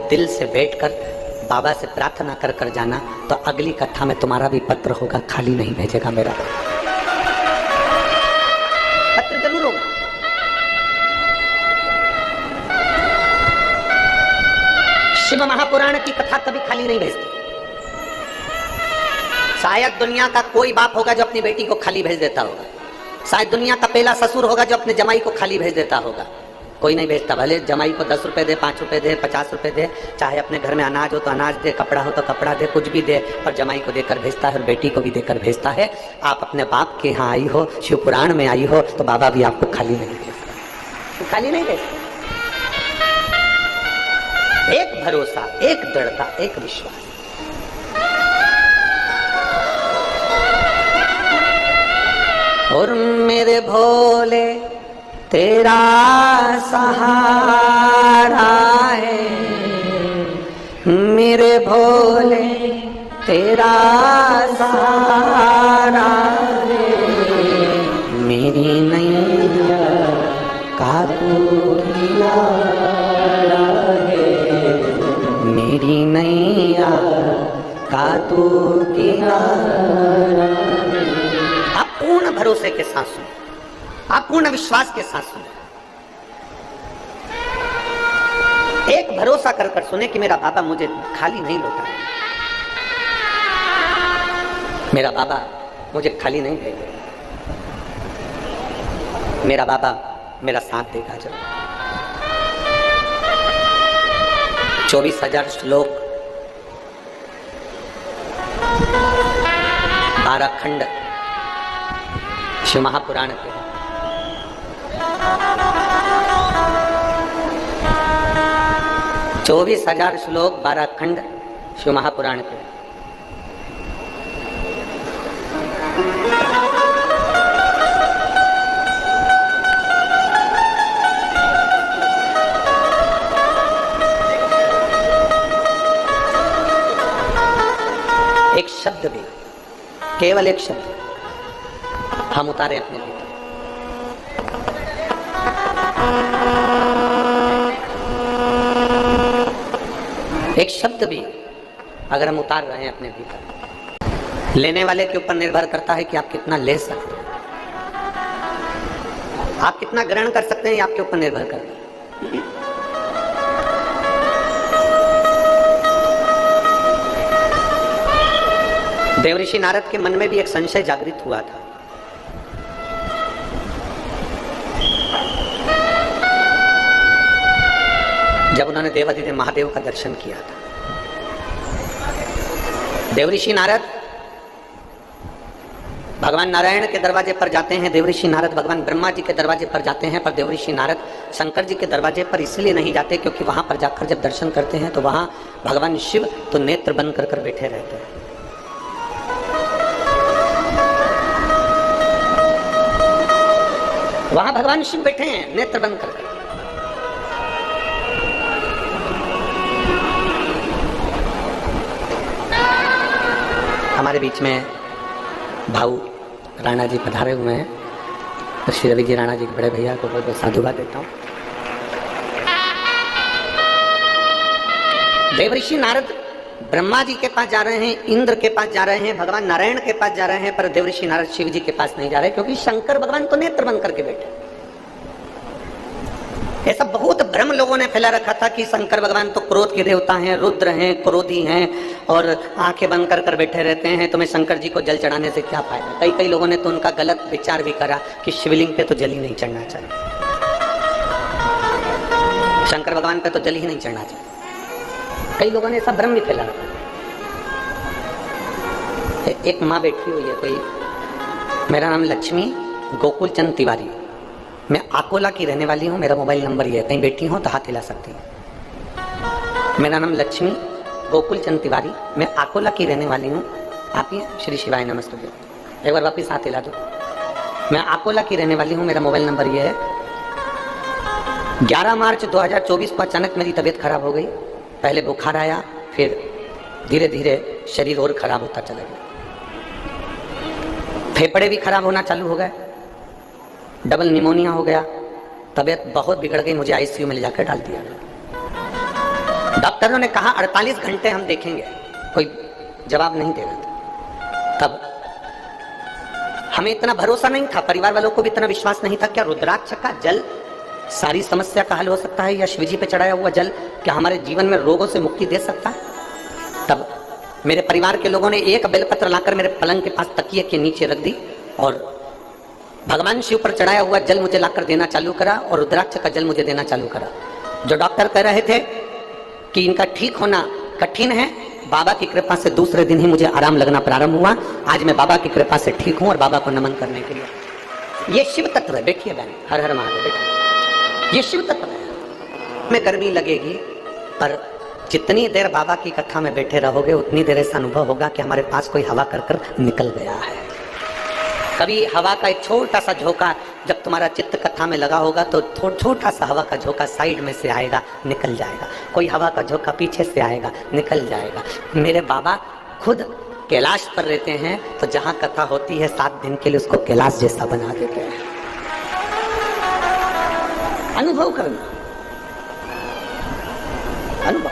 दिल से बैठकर बाबा से प्रार्थना कर कर जाना, तो अगली कथा में तुम्हारा भी पत्र होगा, खाली नहीं भेजेगा मेरा पत्र जरूर होगा। शिव महापुराण की कथा कभी खाली नहीं भेजती। शायद दुनिया का कोई बाप होगा जो अपनी बेटी को खाली भेज देता होगा, शायद दुनिया का पहला ससुर होगा जो अपने जमाई को खाली भेज देता होगा। कोई नहीं भेजता, भले जमाई को 10 रुपए दे, 5 रुपए दे, 50 रुपए दे, चाहे अपने घर में अनाज हो तो अनाज दे, कपड़ा हो तो कपड़ा दे, कुछ भी दे, पर जमाई को देकर भेजता है और बेटी को भी देकर भेजता है। आप अपने बाप के यहाँ आई हो, शिव पुराण में आई हो, तो बाबा भी आपको खाली नहीं भेजता, खाली नहीं भेजता। एक भरोसा, एक दृढ़ता, एक विश्वास। और मेरे भोले तेरा सहारा है, मेरे भोले तेरा सहारा है, मेरी नैया का तू किनारा है, मेरी नैया का तू किनारा। आप पूर्ण भरोसे के साथ सुनो, आप पूर्ण विश्वास के साथ सुनो, एक भरोसा कर कर सुने कि मेरा बाबा मुझे खाली नहीं लौटा, मेरा बाबा मुझे खाली नहीं भेजेगा, मेरा बाबा मेरा साथ देगा जरूर। 24,000 श्लोक, 12 खंड शिव महापुराण के, 24,000 श्लोक, 12 खंड शिव महापुराण के। एक शब्द भी, केवल एक शब्द हम उतारे अपने भीतर। एक शब्द भी अगर हम उतार रहे हैं अपने भीतर, लेने वाले के ऊपर निर्भर करता है कि आप कितना ले सकते हैं, आप कितना ग्रहण कर सकते हैं, ये आपके ऊपर निर्भर करता है। देवऋषि नारद के मन में भी एक संशय जागृत हुआ था। जब उन्होंने देवाधिदेव महादेव का दर्शन किया था, देवऋषि नारद भगवान नारायण के दरवाजे पर जाते हैं, देवऋषि नारद भगवान ब्रह्मा जी के दरवाजे पर जाते हैं, पर देवऋषि नारद शंकर जी के दरवाजे पर इसलिए नहीं जाते क्योंकि वहां पर जाकर जब दर्शन करते हैं तो वहां भगवान शिव तो नेत्र बंद कर बैठे रहते हैं। वहां भगवान शिव बैठे हैं नेत्र बंद कर। हमारे बीच में भाऊ राणा जी पधारे हुए हैं, तो श्री रवि जी राणा जी के बड़े भैया को बहुत बहुत साधुवाद देता हूँ। देवऋषि नारद ब्रह्मा जी के पास जा रहे हैं, इंद्र के पास जा रहे हैं, भगवान नारायण के पास जा रहे हैं, पर देवऋषि नारद शिव जी के पास नहीं जा रहे क्योंकि शंकर भगवान तो नेत्र बंद करके बैठे। ऐसा बहुत भ्रम लोगों ने फैला रखा था कि शंकर भगवान तो क्रोध के देवता हैं, रुद्र हैं, क्रोधी हैं और आंखें बंद कर कर बैठे रहते हैं, तुम्हें शंकर जी को जल चढ़ाने से क्या फायदा। कई लोगों ने तो उनका गलत विचार भी करा कि शिवलिंग पे तो जल ही नहीं चढ़ना चाहिए, शंकर भगवान पे तो जल ही नहीं चढ़ना चाहिए। कई लोगों ने ऐसा भ्रम भी फैला रखा। एक माँ बैठी हुई है कोई, मेरा नाम लक्ष्मी गोकुल चंद तिवारी, मैं अकोला की रहने वाली हूँ, मेरा मोबाइल नंबर ये है, कहीं बैठी हो तो हाथ हिला सकती है। मेरा नाम लक्ष्मी गोकुल चंद तिवारी, मैं अकोला की रहने वाली हूँ। आप ही श्री शिवाय नमस्ते, एक बार वापिस हाथ हिला दो। मैं अकोला की रहने वाली हूँ, मेरा मोबाइल नंबर ये है। 11 मार्च 2024 को अचानक मेरी तबीयत खराब हो गई। पहले बुखार आया, फिर धीरे धीरे शरीर और खराब होता चला गया, फेफड़े भी खराब होना चालू हो गए, डबल निमोनिया हो गया, तबीयत बहुत बिगड़ गई, मुझे आईसीयू में ले जाकर डाल दिया गया। डॉक्टरों ने कहा 48 घंटे हम देखेंगे, कोई जवाब नहीं दे रहा था। तब हमें इतना भरोसा नहीं था, परिवार वालों को भी इतना विश्वास नहीं था, क्या रुद्राक्ष का जल सारी समस्या का हल हो सकता है, या शिवजी पे चढ़ाया हुआ जल क्या हमारे जीवन में रोगों से मुक्ति दे सकता है। तब मेरे परिवार के लोगों ने एक बेलपत्र लाकर मेरे पलंग के पास तकिए के नीचे रख दी और भगवान शिव पर चढ़ाया हुआ जल मुझे लाकर देना चालू करा और रुद्राक्ष का जल मुझे देना चालू करा। जो डॉक्टर कह रहे थे कि इनका ठीक होना कठिन है, बाबा की कृपा से दूसरे दिन ही मुझे आराम लगना प्रारंभ हुआ। आज मैं बाबा की कृपा से ठीक हूं और बाबा को नमन करने के लिए। ये शिव तत्व है, बैठिए बहन, हर हर महादेव, बैठिए। ये शिव तत्व है। में गर्मी लगेगी, पर जितनी देर बाबा की कथा में बैठे रहोगे उतनी देर ऐसा अनुभव होगा कि हमारे पास कोई हवा कर कर निकल गया है। कभी हवा का एक छोटा सा झोंका जब तुम्हारा चित्त कथा में लगा होगा तो छोटा सा हवा का झोंका साइड में से आएगा, निकल जाएगा। कोई हवा का झोंका पीछे से आएगा, निकल जाएगा। मेरे बाबा खुद कैलाश पर रहते हैं, तो जहां कथा होती है 7 दिन के लिए उसको कैलाश जैसा बना देते हैं। अनुभव करना, अनुभव।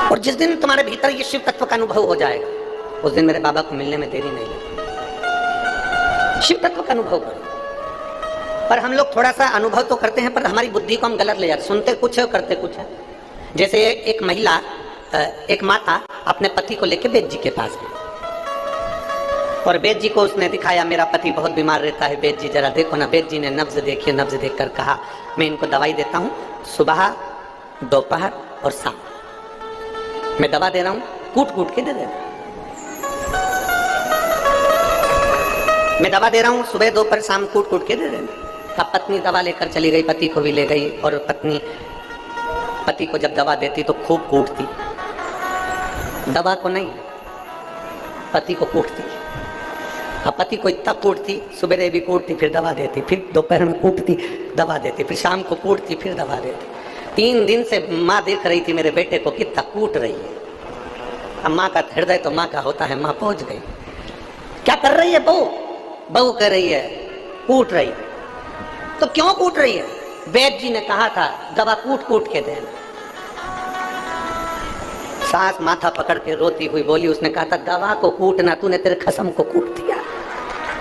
और जिस दिन तुम्हारे भीतर ये शिव तत्व का अनुभव हो जाएगा, उस दिन मेरे बाबा को मिलने में देरी नहीं लगेगी। शिव तत्व का अनुभव करो। पर हम लोग थोड़ा सा अनुभव तो करते हैं, पर हमारी बुद्धि को हम गलत ले जाते, सुनते कुछ है और करते कुछ है। जैसे एक महिला, एक माता अपने पति को लेकर वेद जी के पास गई और वेद जी को उसने दिखाया, मेरा पति बहुत बीमार रहता है, वेद जी जरा देखो ना। वेद जी ने नब्ज देखिए, नब्ज देखकर कहा, मैं इनको दवाई देता हूँ, सुबह, दोपहर और शाम मैं दवा दे रहा हूँ, कूट कूट के दे रहा हूँ। मैं दवा दे रहा हूँ, सुबह दोपहर शाम कूट कूट के दे रहे हैं। अब पत्नी दवा लेकर चली गई, पति को भी ले गई, और पत्नी पति को जब दवा देती तो खूब कूटती, दवा को नहीं, पति को कूटती। अब पति को इतना कूटती, सुबह भी कूटती, फिर दवा देती, फिर दोपहर में कूटती, दवा देती, फिर शाम को कूटती, फिर दवा देती। 3 दिन से माँ देख रही थी मेरे बेटे को कितना कूट रही है। अब माँ का हृदय तो माँ का होता है, माँ पहुंच गई। क्या कर रही है बहू? बहू कर रही है, कूट रही। तो क्यों कूट रही है? वैद्य जी ने कहा था दवा कूट कूट के देना। सास माथा पकड़ के रोती हुई बोली, उसने कहा था दवा को कूटना, तूने तेरे खसम को कूट दिया,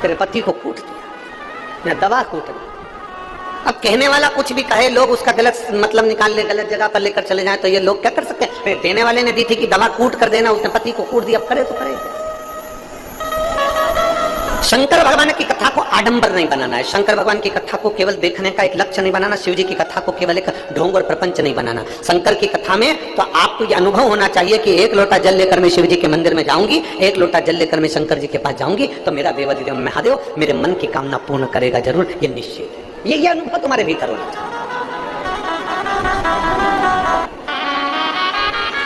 तेरे पति को कूट दिया, न दवा कूटना। अब कहने वाला कुछ भी कहे, लोग उसका गलत मतलब निकाल ले, गलत जगह पर लेकर चले जाएं, तो ये लोग क्या कर सकते हैं? देने वाले ने दी थी कि दवा कूट कर देना, उसने पति को कूट दिया, अब करे तो करे क्या? शंकर भगवान की कथा को आडंबर नहीं बनाना है। शंकर भगवान की कथा को केवल देखने का एक लक्ष्य नहीं बनाना। शिव जी की कथा को केवल एक ढोंग और प्रपंच नहीं बनाना। शंकर की कथा में तो आपको ये अनुभव होना चाहिए कि 1 लोटा जल लेकर मैं शिव जी के मंदिर में जाऊंगी, 1 लोटा जल लेकर मैं शंकर जी के पास जाऊंगी, तो मेरा देवाधिदेव महादेव मेरे मन की कामना पूर्ण करेगा जरूर, ये निश्चित है। ये अनुभव तुम्हारे भीतर होना चाहिए।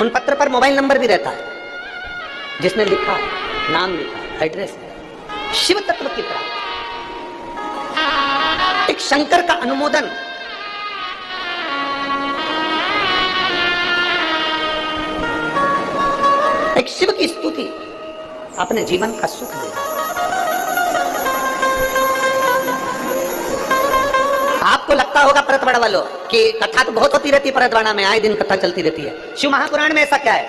उन पत्र पर मोबाइल नंबर भी रहता है, जिसने लिखा, नाम लिखा, एड्रेस है। शिव तत्व की प्राप्ति, एक शंकर का अनुमोदन, एक शिव की स्तुति अपने जीवन का सुख देगा। आपको लगता होगा परतवाड़ा वालों कि कथा तो बहुत होती रहती है, परतवाड़ा में आए दिन कथा चलती रहती है। शिव महापुराण में ऐसा क्या है?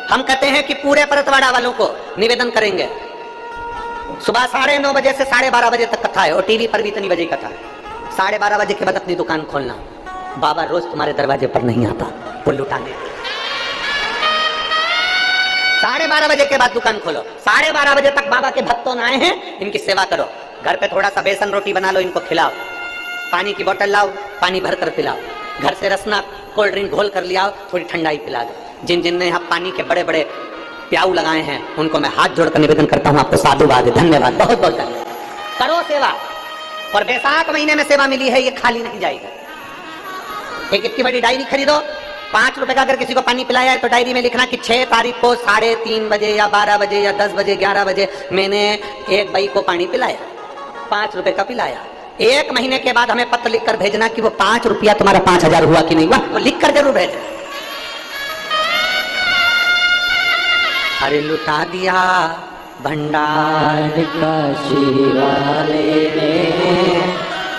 हम कहते हैं कि पूरे परतवाड़ा वालों को निवेदन करेंगे, सुबह 9:30 बजे से 12:30 बजे तक कथा है, और टीवी पर भी इतनी बजे कथा है। 12:30 बजे के बाद अपनी दुकान खोलना। बाबा रोज तुम्हारे दरवाजे पर नहीं आता, वो लुटाने। 12:30 बजे के बाद दुकान खोलो, 12:30 बजे तक बाबा के भक्तों आए हैं, इनकी सेवा करो। घर पे थोड़ा सा बेसन रोटी बना लो, इनको खिलाओ, पानी की बोतल लाओ, पानी भर कर पिलाओ, घर से रसना कोल्ड ड्रिंक घोल कर लियाओ, थोड़ी ठंडाई पिला दो। जिन जिन ने यहाँ पानी के बड़े बड़े प्याऊ लगाए हैं, उनको मैं हाथ जोड़कर निवेदन करता हूँ, आपको साधुवाद, धन्यवाद, बहुत बहुत धन्यवाद। करो सेवा, और बैसाख महीने में सेवा मिली है, ये खाली नहीं जाएगा। एक इतनी बड़ी डायरी खरीदो, 5 रुपए का अगर किसी को पानी पिलाया है तो डायरी में लिखना कि 6 तारीख को 3:30 बजे या 12 बजे या 10 बजे 11 बजे मैंने एक भाई को पानी पिलाया, 5 रुपए का पिलाया। 1 महीने के बाद हमें पत्र लिखकर भेजना कि वो 5 रुपया तुम्हारा 5000 हुआ कि नहीं हुआ, वो लिखकर जरूर भेजना। अरे लुटा दिया भंडार काशी वाले ने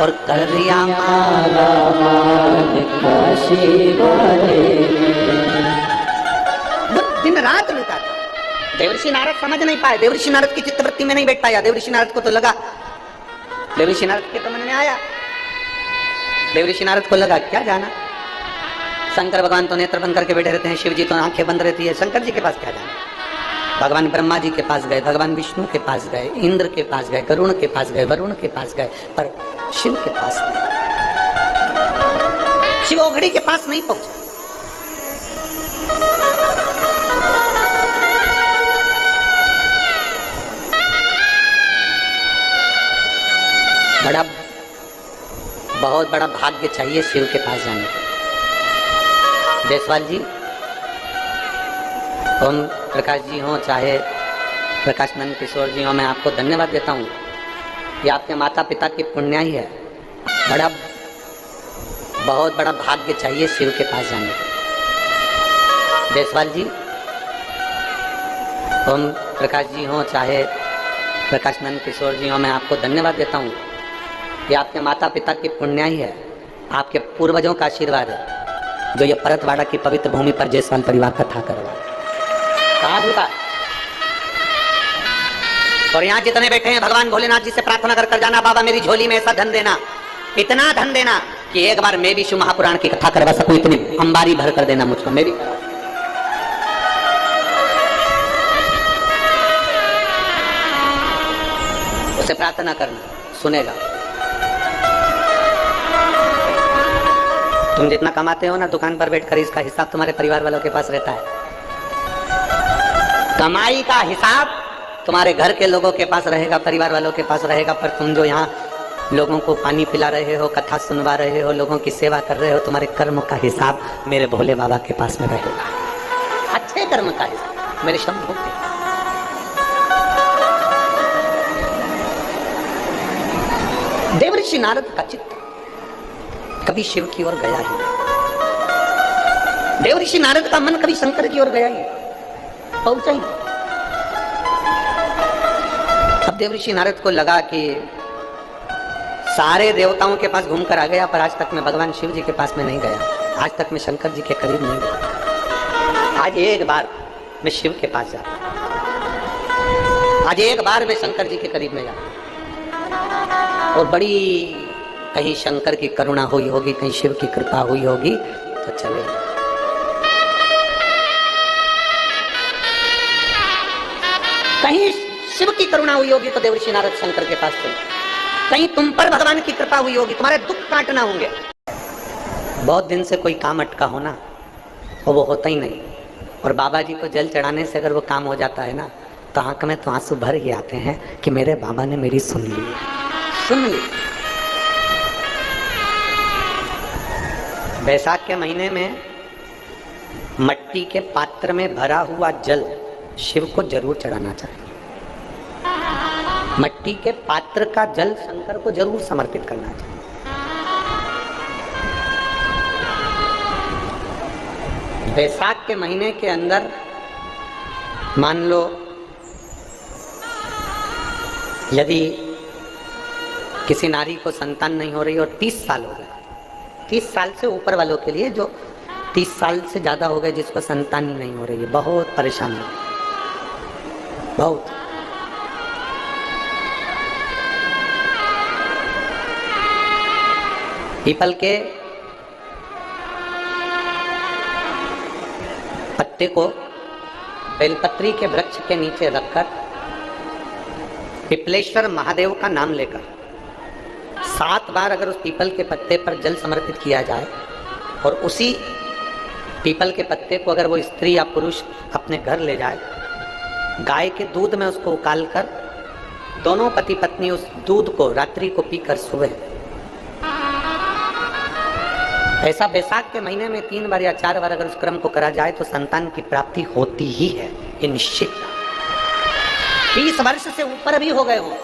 और कर दिया माला माल काशी वाले ने। दिन रात लुटा था। देवर्षि नारद समझ नहीं पाए, देवर्षि नारद की चित्तवृत्ति में नहीं बैठ पाया। देवर्षि नारद को तो लगा, देवर्षि नारद के तो मन में आया, देवर्षि नारद को लगा क्या जाना, शंकर भगवान तो नेत्र बंद करके बैठे रहते हैं, शिव जी तो आंखें बंद रहती है, शंकर जी के पास क्या जाना। भगवान ब्रह्मा जी के पास गए, भगवान विष्णु के पास गए, इंद्र के पास गए, गरुण के पास गए, वरुण के पास गए, पर शिव के पास नहीं। शिव ओघड़ी के पास नहीं पहुंचे। बड़ा बहुत बड़ा भाग्य चाहिए शिव के पास जाने का। जायसवाल जी, ओम प्रकाश जी हो, चाहे प्रकाश नंद किशोर जी हो, मैं आपको धन्यवाद देता हूँ। ये आपके माता पिता की पुण्याई है। बड़ा बहुत बड़ा भाग्य चाहिए शिव के पास जाने का। जायसवाल जी, ओम प्रकाश जी हो, चाहे प्रकाश नंद किशोर जी हो, मैं आपको धन्यवाद देता हूँ। ये आपके माता पिता की पुण्याई है, आपके पूर्वजों का आशीर्वाद है, जो ये परतवाड़ा की पवित्र भूमि पर जायसवाल परिवार कथा करवा। कहाँ झूठा? और यहाँ जितने बैठे हैं भगवान भोलेनाथ जी से प्रार्थना कर जाना, बाबा मेरी झोली में ऐसा धन देना, इतना धन देना कि एक बार मैं भी शिव महापुराण की कथा करवा सकूं, इतनी अंबारी भर कर देना मुझको, मैं भी। उसे प्रार्थना करना, सुनेगा। तुम जितना कमाते हो ना दुकान पर बैठकर, इसका हिसाब तुम्हारे परिवार वालों के पास रहता है। कमाई का हिसाब तुम्हारे घर के लोगों के पास रहेगा, परिवार वालों के पास रहेगा, पर तुम जो यहाँ लोगों को पानी पिला रहे हो, कथा सुनवा रहे हो, लोगों की सेवा कर रहे हो, तुम्हारे कर्म का हिसाब मेरे भोले बाबा के पास में रहेगा। अच्छे कर्म का हिसाब मेरे शंभू के। देवर्षि नारद का चित्त कभी शिव की ओर गया ही। देवर्षि नारद का मन कभी शंकर की ओर गया ही, पहुंचा ही। अब देवर्षि नारद को लगा कि सारे देवताओं के पास घूमकर आ गया, पर आज तक मैं भगवान शिव जी के पास में नहीं गया, आज तक मैं शंकर जी के करीब नहीं गया। आज एक बार मैं शिव के पास जाता, आज एक बार मैं शंकर जी के करीब में जाता, और बड़ी कहीं शंकर की करुणा हुई होगी, कहीं शिव की कृपा हुई होगी तो चले। कहीं शिव की करुणा हुई होगी तो देवर्षि नारद शंकर के पास चले। कहीं तुम पर भगवान की कृपा हुई होगी, तुम्हारे दुख काटना होंगे। बहुत दिन से कोई काम अटका हो ना, और वो होता ही नहीं, और बाबा जी को जल चढ़ाने से अगर वो काम हो जाता है ना, तो आंख में तो आंसू भर ही आते हैं कि मेरे बाबा ने मेरी सुन ली, सुन ली। बैसाख के महीने में मट्टी के पात्र में भरा हुआ जल शिव को जरूर चढ़ाना चाहिए। मट्टी के पात्र का जल शंकर को जरूर समर्पित करना चाहिए। बैसाख के महीने के अंदर मान लो यदि किसी नारी को संतान नहीं हो रही और 30 साल हो गए, 30 साल से ऊपर वालों के लिए, जो 30 साल से ज्यादा हो गए जिसको संतान ही नहीं हो रही है, बहुत परेशान है, बहुत। पीपल के पत्ते को बेलपत्री के वृक्ष के नीचे रखकर पिपलेश्वर महादेव का नाम लेकर 7 बार अगर उस पीपल के पत्ते पर जल समर्पित किया जाए, और उसी पीपल के पत्ते को अगर वो स्त्री या पुरुष अपने घर ले जाए, गाय के दूध में उसको उकालकर दोनों पति पत्नी उस दूध को रात्रि को पीकर सुबह, ऐसा बैसाख के महीने में 3 बार या 4 बार अगर उस क्रम को करा जाए तो संतान की प्राप्ति होती ही है, ये निश्चित। 30 वर्ष से ऊपर भी हो गए हो।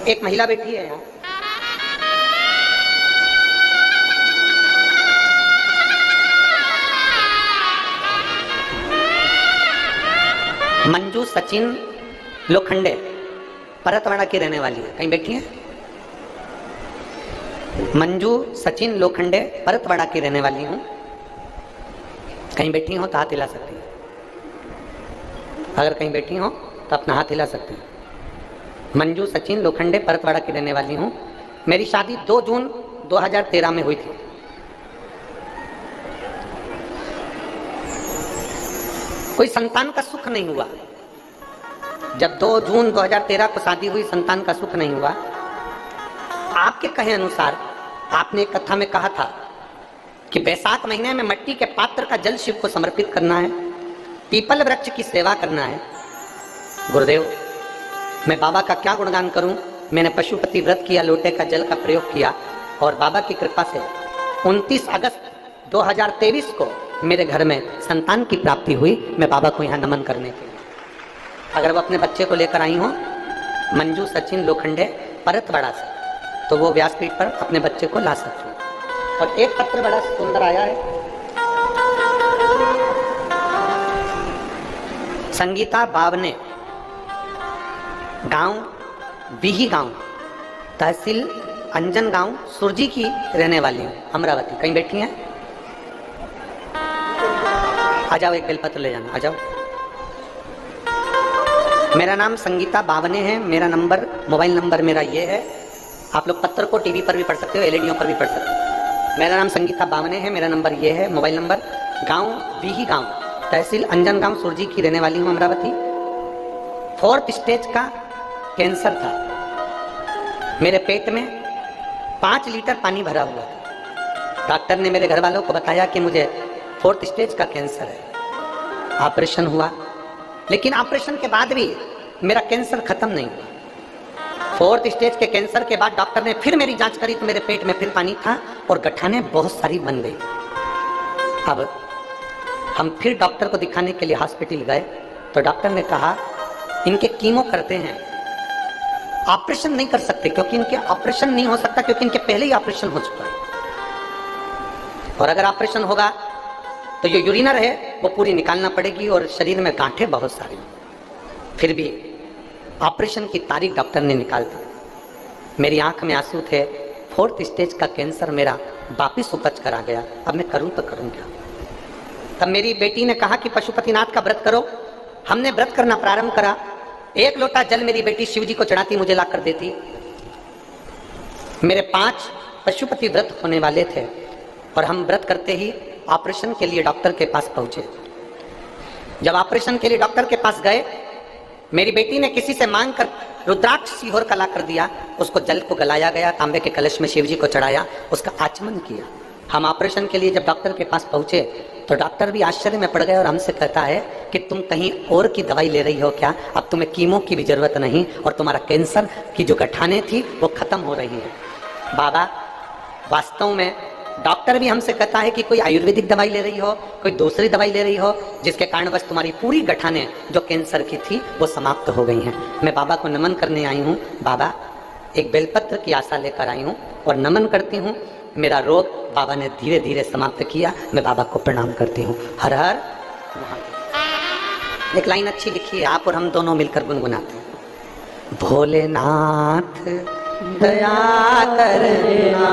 एक महिला बैठी है यहाँ, मंजू सचिन लोखंडे परतवाड़ा की रहने वाली है, कहीं बैठी है? मंजू सचिन लोखंडे परतवाड़ा की रहने वाली हूँ, कहीं बैठी हो तो हाथ हिला सकती है। अगर कहीं बैठी हो तो अपना हाथ हिला सकते हैं। मंजू सचिन लोखंडे परतवाड़ा की रहने वाली हूँ। मेरी शादी 2 जून 2013 में हुई थी। कोई संतान का सुख नहीं हुआ। जब 2 जून 2013 को शादी हुई, संतान का सुख नहीं हुआ। आपके कहे अनुसार आपने एक कथा में कहा था कि बैसाख महीने में मिट्टी के पात्र का जल शिव को समर्पित करना है, पीपल वृक्ष की सेवा करना है। गुरुदेव, मैं बाबा का क्या गुणगान करूं? मैंने पशुपति व्रत किया, लोटे का जल का प्रयोग किया और बाबा की कृपा से 29 अगस्त 2023 को मेरे घर में संतान की प्राप्ति हुई। मैं बाबा को यहाँ नमन करने के लिए, अगर वो अपने बच्चे को लेकर आई हो मंजू सचिन लोखंडे परतवाड़ा से, तो वो व्यासपीठ पर अपने बच्चे को ला सकते हैं। और एक पत्र बड़ा सुंदर आया है, संगीता बावने, गांव बिही गांव, तहसील अंजन गांव, सुरजी की रहने वाली हूँ, अमरावती। कहीं बैठी हैं? आ जाओ, एक बेलपत्र ले जाना, आ जाओ। मेरा नाम संगीता बावने है। मेरा नंबर, मोबाइल नंबर मेरा ये है। आप लोग पत्र को टीवी पर भी पढ़ सकते हो, एलईडीओ पर भी पढ़ सकते हो। मेरा नाम संगीता बावने है। मेरा नंबर ये है, मोबाइल नंबर। गांव बिही गांव, तहसील अंजन गांव, सुरजी की रहने वाली हूँ, अमरावती। 4th स्टेज का कैंसर था। मेरे पेट में 5 लीटर पानी भरा हुआ था। डॉक्टर ने मेरे घर वालों को बताया कि मुझे 4th स्टेज का कैंसर है। ऑपरेशन हुआ, लेकिन ऑपरेशन के बाद भी मेरा कैंसर खत्म नहीं हुआ। 4th स्टेज के कैंसर के बाद डॉक्टर ने फिर मेरी जांच करी तो मेरे पेट में फिर पानी था और गठाने बहुत सारी बन गई। अब हम फिर डॉक्टर को दिखाने के लिए हॉस्पिटल गए तो डॉक्टर ने कहा इनके कीमो करते हैं, ऑपरेशन नहीं कर सकते, क्योंकि इनके ऑपरेशन नहीं हो सकता, क्योंकि इनके पहले ही ऑपरेशन हो चुका है। और अगर ऑपरेशन होगा तो जो यूरिनर है वो पूरी निकालना पड़ेगी और शरीर में गांठें बहुत सारी। फिर भी ऑपरेशन की तारीख डॉक्टर ने निकाल दी। मेरी आंख में आंसू थे। 4th स्टेज का कैंसर मेरा वापिस उपज कर आ गया। अब मैं करूं तो करूं क्या? तब मेरी बेटी ने कहा कि पशुपतिनाथ का व्रत करो। हमने व्रत करना प्रारंभ करा। 1 लोटा जल मेरी बेटी शिव जी को चढ़ाती, मुझे ला कर देती। मेरे 5 पशुपति व्रत होने वाले थे और हम व्रत करते ही ऑपरेशन के लिए डॉक्टर के पास पहुंचे। जब ऑपरेशन के लिए डॉक्टर के पास गए, मेरी बेटी ने किसी से मांग कर रुद्राक्ष सिहोर का ला कर दिया। उसको जल को गलाया गया, तांबे के कलश में शिव जी को चढ़ाया, उसका आचमन किया। हम ऑपरेशन के लिए जब डॉक्टर के पास पहुंचे तो डॉक्टर भी आश्चर्य में पड़ गए और हमसे कहता है कि तुम कहीं और की दवाई ले रही हो क्या? अब तुम्हें कीमो की भी जरूरत नहीं और तुम्हारा कैंसर की जो गठाने थी वो खत्म हो रही है। बाबा, वास्तव में डॉक्टर भी हमसे कहता है कि कोई आयुर्वेदिक दवाई ले रही हो, कोई दूसरी दवाई ले रही हो, जिसके कारण बस तुम्हारी पूरी गठाने जो कैंसर की थी वो समाप्त हो गई हैं। मैं बाबा को नमन करने आई हूँ। बाबा, एक बेलपत्र की आशा लेकर आई हूँ और नमन करती हूँ। मेरा रोग बाबा ने धीरे धीरे समाप्त किया। मैं बाबा को प्रणाम करती हूँ। हर हर महादेव। एक लाइन अच्छी लिखी है, आप और हम दोनों मिलकर गुनगुनाते हैं। भोलेनाथ दया करना,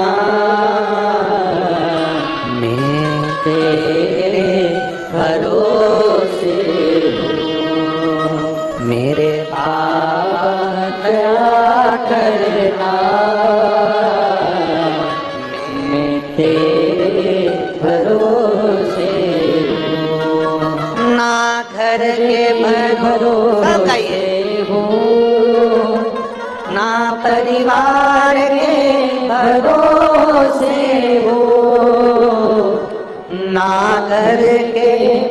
मैं तेरे भरोसे हूँ। मेरे बाबा दया करना, मैं तेरे भरोसे हूँ। ना घर के भरोसे हूँ, ना परिवार के भरोसे हो, ना घर के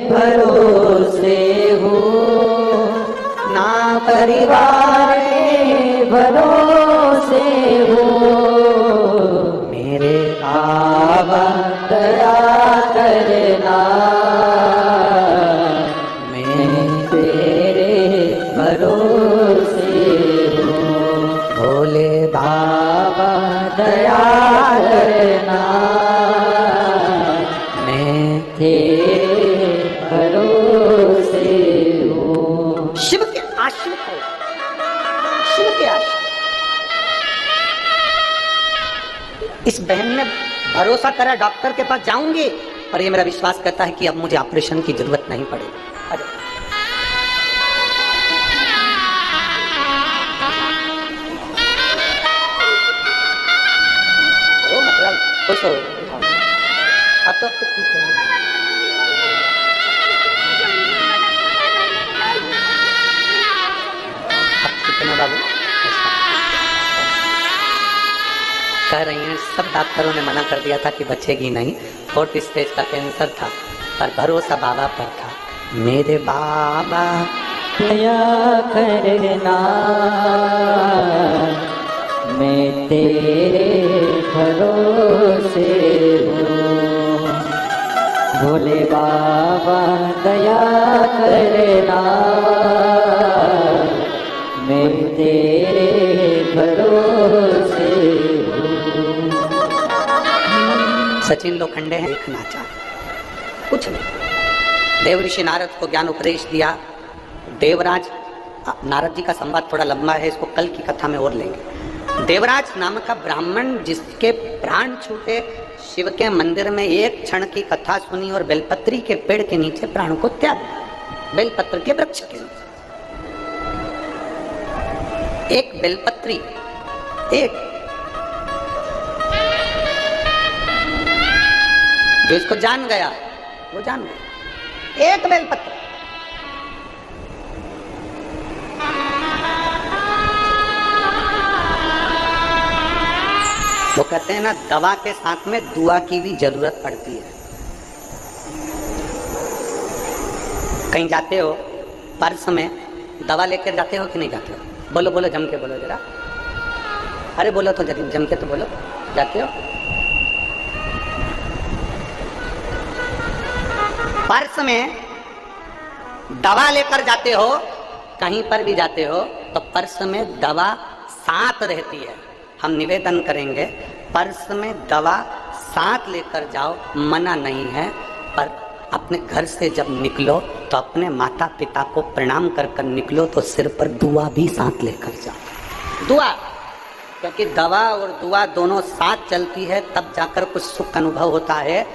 भरोसे हो, ना परिवार के भरोसे हो। मेरे बाबा दया करना, मैं तेरे भरोसे हूँ। भोले बाबा दया करना, मैं तेरे भरोसे हूँ। आश्रित हो, शिव के आश्रित। इस बहन ने भरोसा करा, डॉक्टर के पास जाऊंगी, पर ये मेरा विश्वास करता है कि अब मुझे ऑपरेशन की जरूरत नहीं पड़ेगी। अरे मतलब खुश हो, अब तो ठीक है। बाबू कह रही हैं सब डॉक्टरों ने मना कर दिया था कि बचेगी नहीं, 4th स्टेज का कैंसर था, पर भरोसा बाबा पर था। मेरे बाबा दया करना, मैं तेरे भरोसे हूँ। भोले बाबा दया करना, मैं तेरे भरोसे हूँ। सचिन लोखंडे हैं, देखना चाह कुछ नहीं। देव ऋषि नारद को ज्ञान उपदेश दिया। देवराज, नारद जी का संवाद थोड़ा लंबा है, इसको कल की कथा में और लेंगे। देवराज नाम का ब्राह्मण जिसके प्राण छूटे, शिव के मंदिर में एक क्षण की कथा सुनी और बेलपत्री के पेड़ के नीचे प्राण को त्याग दिया। बेलपत्र के वृक्ष के नीचे एक बेलपत्री, एक जो इसको जान गया वो जान गया, एक बेलपत्र। वो कहते हैं ना, दवा के साथ में दुआ की भी जरूरत पड़ती है। कहीं जाते हो, पर्स में दवा लेकर जाते हो कि नहीं जाते हो? बोलो बोलो, जम के बोलो जरा। अरे बोलो तो जम के तो बोलो, जाते हो? पर्स में दवा लेकर जाते हो, कहीं पर भी जाते हो तो पर्स में दवा साथ रहती है। हम निवेदन करेंगे, पर्स में दवा साथ लेकर जाओ, मना नहीं है, पर अपने घर से जब निकलो तो अपने माता पिता को प्रणाम कर कर निकलो, तो सिर पर दुआ भी साथ लेकर जाओ। दुआ, क्योंकि दवा और दुआ दोनों साथ चलती है, तब जाकर कुछ सुख अनुभव होता है।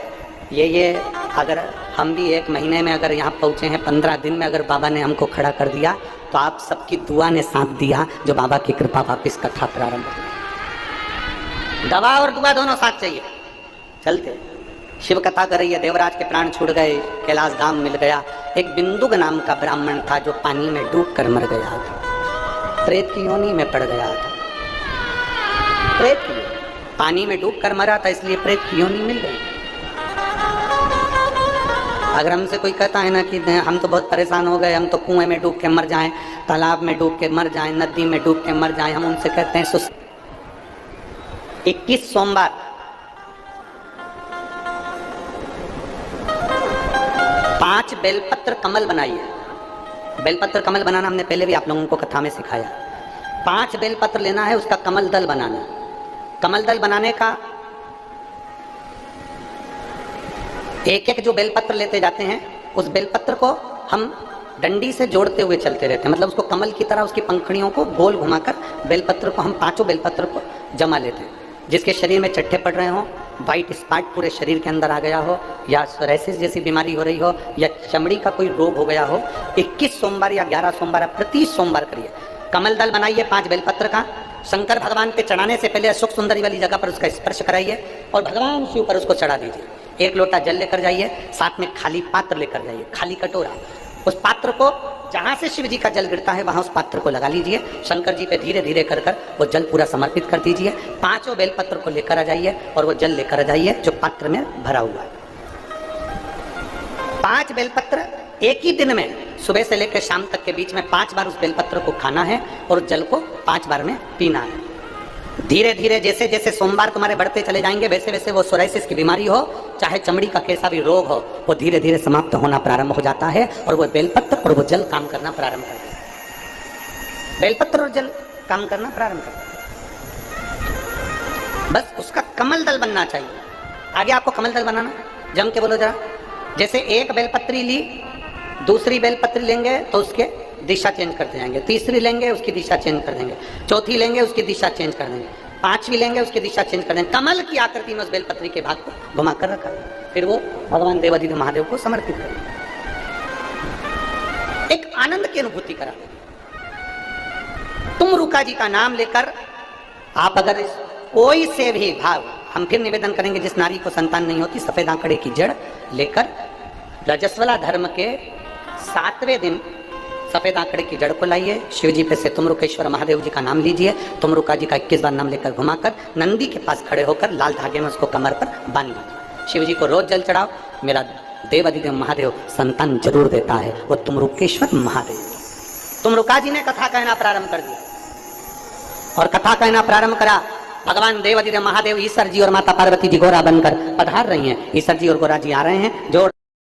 ये अगर हम भी 1 महीने में अगर यहाँ पहुँचे हैं, 15 दिन में अगर बाबा ने हमको खड़ा कर दिया, तो आप सबकी दुआ ने साथ दिया, जो बाबा की कृपा वापिस कथा प्रारंभ हुई। दवा और दुआ दोनों साथ चाहिए, चलते। शिव कथा कर रही है, देवराज के प्राण छूट गए, कैलाश धाम मिल गया। एक बिंदुक नाम का ब्राह्मण था जो पानी में डूब कर मर गया था, प्रेत की योनि में पड़ गया था। प्रेत की पानी में डूब कर मरा था, इसलिए प्रेत की योनि मिल गई। अगर हमसे कोई कहता है ना कि हम तो बहुत परेशान हो गए, हम तो कुएं में डूब के मर जाएं, तालाब में डूब के मर जाएं, नदी में डूब के मर जाएं, हम उनसे कहते हैं 21 सोमवार 5 बेलपत्र कमल बनाइए। बेलपत्र कमल बनाना हमने पहले भी आप लोगों को कथा में सिखाया। 5 बेलपत्र लेना है, उसका कमल दल बनाना। कमल दल बनाने का एक जो बेलपत्र लेते जाते हैं, उस बेलपत्र को हम डंडी से जोड़ते हुए चलते रहते हैं, मतलब उसको कमल की तरह उसकी पंखड़ियों को गोल घुमाकर बेलपत्र को हम 5 बेलपत्र को जमा लेते हैं। जिसके शरीर में चट्टे पड़ रहे हो, वाइट स्पॉट पूरे शरीर के अंदर आ गया हो, या सोराइसिस जैसी बीमारी हो रही हो, या चमड़ी का कोई रोग हो गया हो, 21 सोमवार या 11 सोमवार प्रति सोमवार करिए। कमल दल बनाइए 5 बेलपत्र का, शंकर भगवान पे चढ़ाने से पहले अशोक सुंदरी वाली जगह पर उसका स्पर्श कराइए और भगवान शिव पर उसको चढ़ा दीजिए। 1 लोटा जल लेकर जाइए, साथ में खाली पात्र लेकर जाइए, खाली कटोरा। उस पात्र को जहां से शिव जी का जल गिरता है वहां उस पात्र को लगा लीजिए, शंकर जी पे धीरे धीरे कर कर वो जल पूरा समर्पित कर दीजिए। 5 बेलपत्र को लेकर आ जाइए और वो जल लेकर आ जाइए जो पात्र में भरा हुआ है। 5 बेलपत्र एक ही दिन में सुबह से लेकर शाम तक के बीच में 5 बार उस बेलपत्र को खाना है और जल को 5 बार में पीना है। धीरे धीरे जैसे जैसे सोमवार तुम्हारे बढ़ते चले जाएंगे, वैसे वैसे वो सोराइसिस की बीमारी हो, चाहे चमड़ी का कैसा भी रोग हो, वो धीरे धीरे समाप्त होना प्रारंभ हो जाता है और वो बेलपत्र और वो जल काम करना प्रारंभ करता है। बेलपत्र और जल काम करना प्रारंभ करता है, बस उसका कमल दल बनना चाहिए। आगे आपको कमल दल बनाना, जम के बोलो जरा। जैसे 1 बेलपत्री ली, दूसरी बेलपत्री लेंगे तो उसके दिशा चेंज करते जाएंगे, तीसरी लेंगे उसकी दिशा चेंज कर देंगे, चौथी लेंगे उसकी दिशा चेंज कर देंगे, पांचवी लेंगे उसकी दिशा चेंज कर देंगे। कमल की आकृति में उस बेलपत्री के भाग को घुमा कर रखा, फिर वो भगवान देवादिदेव महादेव को समर्पित करेंगे। एक आनंद की अनुभूति करा। तुम रुका जी का नाम लेकर आप अगर कोई से भी भाव, हम फिर निवेदन करेंगे जिस नारी को संतान नहीं होती सफेद आंकड़े की जड़ लेकर रजस्वला धर्म के 7वें दिन सफेद आंकड़े की जड़ को लाइए, शिव जी पे से तुमरुकेश्वर महादेव जी का नाम लीजिए, तुमरुका जी का 21 बार नाम लेकर घुमाकर नंदी के पास खड़े होकर लाल धागे में उसको कमर पर बांध लीजिए। शिव जी को रोज जल चढ़ाओ, मेरा देवादिदेव महादेव संतान जरूर देता है, वो तुमरुकेश्वर महादेव। तुमरुका जी ने कथा कहना प्रारंभ कर दिया और कथा कहना प्रारंभ करा। भगवान देवादिदेव महादेव ईश्वर जी और माता पार्वती जी गोरा बनकर पधार रही हैं। ईश्वर जी और गोरा जी आ रहे हैं, जोर